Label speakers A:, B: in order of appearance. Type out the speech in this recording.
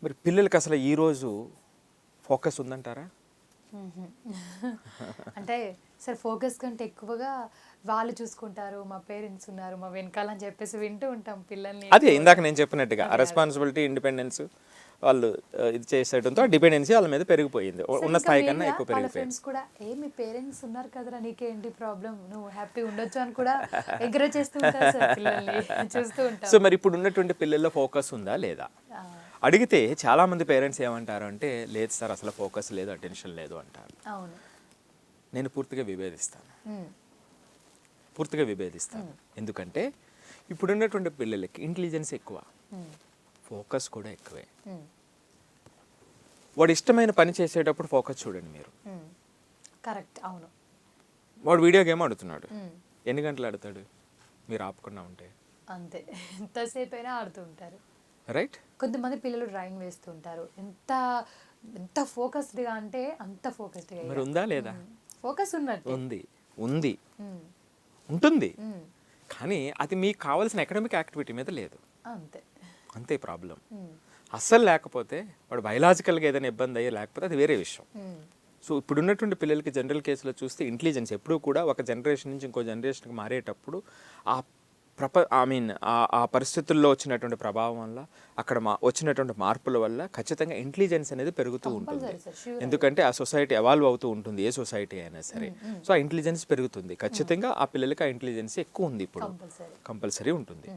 A: మరి పిల్లలకి అసలు ఈరోజు ఫోకస్ ఉందంటారా?
B: అంటే సార్ ఫోకస్ కంటే ఎక్కువగా వాళ్ళు చూసుకుంటారు, మా పేరెంట్స్ ఉన్నారు మా వెనకాల అని చెప్పేసి వింటూ ఉంటాం పిల్లల్ని
A: అదే
B: ఎక్కువగా.
A: ఇందాక నేను చెప్పినట్టుగా
B: అదే.
A: రెస్పాన్సిబిలిటీ, ఇండిపెండెన్స్ వాళ్ళు ఇది చేసేయడంతో డిపెండెన్సీ వాళ్ళ మీద పెరిగిపోయింది.
B: సార్
A: ఉన్న
B: ఇంకా
A: స్థాయి కన్నా
B: మెయిన్గా
A: ఎక్కువ
B: వాళ్ళ
A: పెరిగిపోయింది.
B: ఫ్రెండ్స్ కూడా మీ పేరెంట్స్ ఉన్నారు కదరా నీకేంటి ప్రాబ్లం, నువ్వు హ్యాపీ ఉండొచ్చు అని కూడా ఎంకరేజ్ చేస్తూ ఉంటారు సార్ పిల్లల్ని చూస్తూ ఉంటాం.
A: సో మరి ఇప్పుడు ఉన్నటువంటి పిల్లల్లో ఫోకస్ ఉందా లేదా
B: ఆ,
A: అడిగితే చాలామంది పేరెంట్స్ ఏమంటారు అంటే, లేదు సార్ అసలు ఫోకస్ లేదు, అటెన్షన్ లేదు అంటారు.
B: అవును.
A: నేను పూర్తిగా విభేదిస్తాను.
B: ఉమ్,
A: పూర్తిగా విభేదిస్తాను. ఎందుకంటే ఇప్పుడున్నటువంటి పిల్లలకి ఇంటెలిజెన్స్ ఎక్కువ,
B: ఉమ్,
A: ఫోకస్ కూడా ఎక్కువే.
B: ఉమ్,
A: వాడు ఇష్టమైన పని చేసేటప్పుడు ఫోకస్ చూడండి మీరు.
B: ఉమ్. కరెక్ట్. అవును.
A: వాడు వీడియో గేమ్ ఆడుతున్నాడు,
B: ఉమ్,
A: ఎన్ని గంటలు ఆడతాడు మీరు ఆపకుండా ఉంటే?
B: అంతే. ఎంతసేపు అయినా ఆడుతూ ఉంటారు.
A: రైట్.
B: కొంతమంది పిల్లలు డ్రాయింగ్ వేస్తూ ఉంటారు. ఎంత ఎంత ఫోకస్డ్గా అంటే అంత ఫోకస్డ్గా.
A: మరి ఉందా లేదా?
B: ఫోకస్ ఉన్నట్టు.
A: ఉంది, ఉంది, ఉంటుంది.
B: ఉమ్,
A: కానీ అది మీకు కావాల్సిన అకాడమిక్ యాక్టివిటీ మీద లేదు.
B: అంతే.
A: అంతే ప్రాబ్లం.
B: ఉమ్,
A: అస్సలు లేకపోతే వాడు బయలాజికల్గా ఏదైనా ఇబ్బంది అయ్యే లేకపోతే అది వేరే విషయం.
B: ఉమ్,
A: సో ఇప్పుడున్నటువంటి పిల్లలకి జనరల్ కేసులో చూస్తే ఇంటెలిజెన్స్ ఎప్పుడూ కూడా ఒక జనరేషన్ నుంచి ఇంకో జనరేషన్కి మారేటప్పుడు ఆ ఆ పరిస్థితుల్లో వచ్చినటువంటి ప్రభావం వల్ల, అక్కడ వచ్చినటువంటి మార్పుల వల్ల ఖచ్చితంగా ఇంటెలిజెన్స్ అనేది పెరుగుతూ ఉంటుంది.
B: Compulsory sir, sure.
A: ఎందుకంటే ఆ సొసైటీ ఎవాల్వ్ అవుతూ ఉంటుంది, ఏ సొసైటీ అయినా సరే. సో ఆ ఇంటెలిజెన్స్ పెరుగుతుంది ఖచ్చితంగా. ఆ పిల్లలకి ఆ ఇంటెలిజెన్స్ ఎక్కువ ఉంది ఇప్పుడు,
B: కంపల్సరీ.
A: కంపల్సరీ ఉంటుంది.